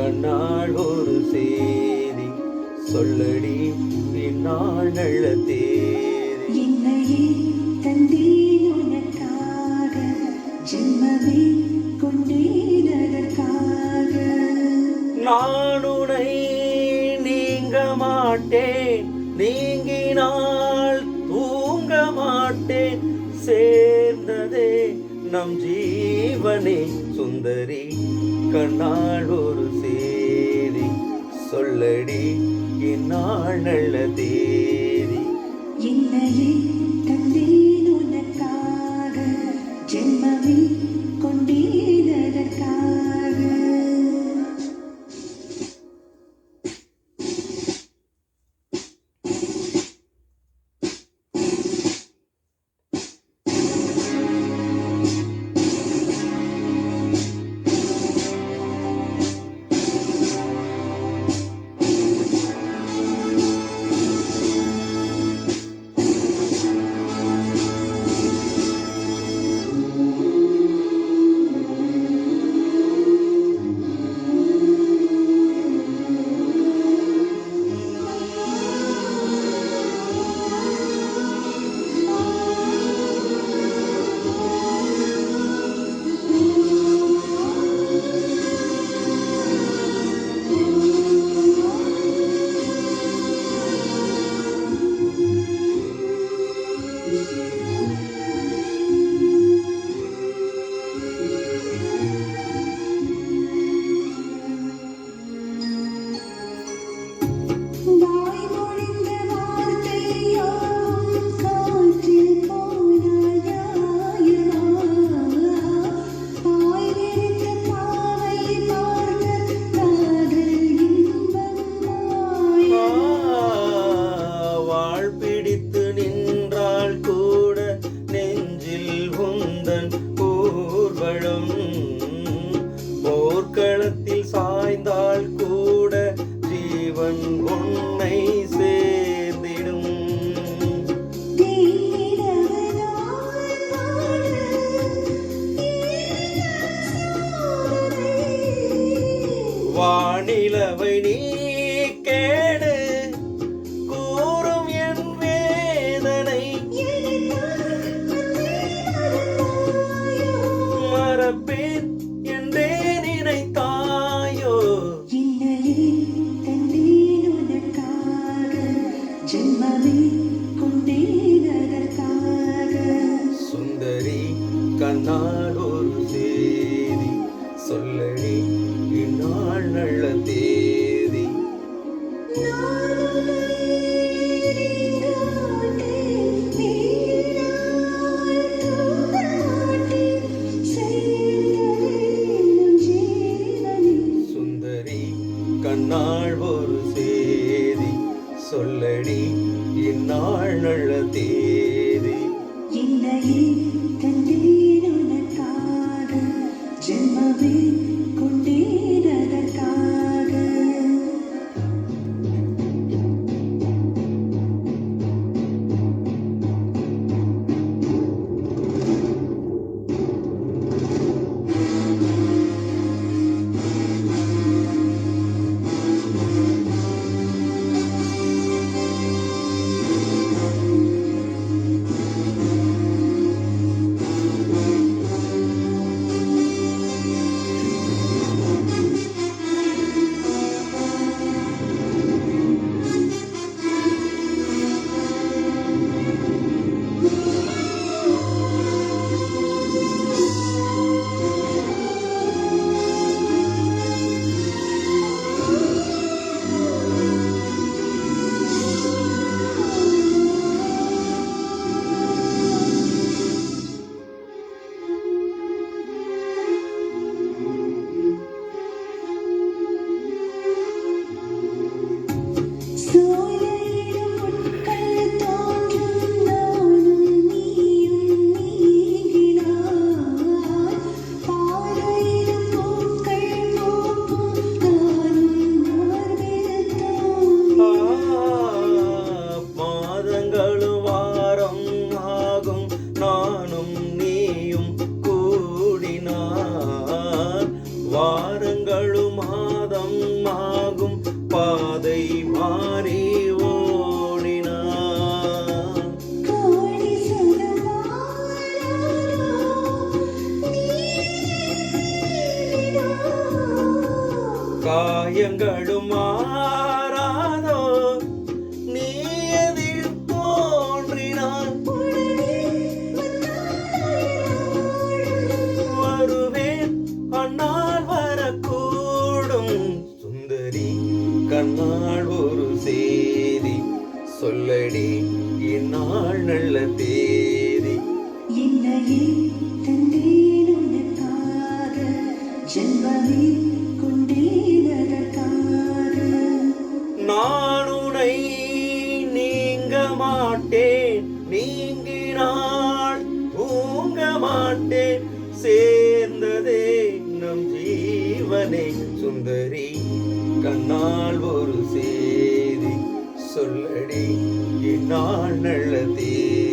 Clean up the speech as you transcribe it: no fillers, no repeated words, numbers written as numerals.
கண்ணால் ஒரு சேதி சொல்லடி இந்நாள் நல்ல தேதி. என்னையே தந்தேன் உனக்காக, ஜென்மமே கொண்டேன் அதற்காக. நான் உனை நீங்க மாட்டேன், நீங்கினால் தூங்க மாட்டேன். சேர்ந்ததே நம் ஜீவனே சுந்தரி, கண்ணால் ஒரு சேதி சொல்லடி இந்நாள் நல்ல தேதி. என்னையே தந்தேன் உனக்காக, ஜென்மமே கொண்டேன் அதற்காக. போர்க்களத்தில் சாய்ந்தால் கூட ஜீவன் உன்னை சேர்ந்திடும். வானிலவை நீ கேடு கூறும் என் வேதனை மறப்பேன் என்றே நினைத்தாயோ. என்னையே தந்தேன் உனக்காக, ஜென்மமே கொண்டேன் அதற்காக. சுந்தரி, கண்ணால் ஒரு சேதி சொல்லடி இந்நாள் நல்ல தேதி. சுந்தரி, கண்ணால் ஒரு சேதி சொல்லடி இந்நாள் நல்ல தேதி. என்னையே தந்தேன் உனக்காக, ஜென்மமே கொண்டேன் அதற்காக. காயங்களும் மாறாதோ நீ எதில் தோன்றினான் வருவேன் அந்நாள் வரக்கூடும் சுந்தரி கண்ணாள் ஒரு செய்தி சொல்லடி இந்நாள் நல்ல தேதி என்னையே தந்தேன் உனக்காக ஜென்மமே கொண்டேன் அதற்காக நான் உனை நீங்க மாட்டேன் நீங்கினாள் தூங்க மாட்டேன் சேர்ந்ததே நம் ஜீவனே சுந்தரி கண்ணால் ஒரு செய்தி சொல்லடி இந்நாள் நல்ல தேதி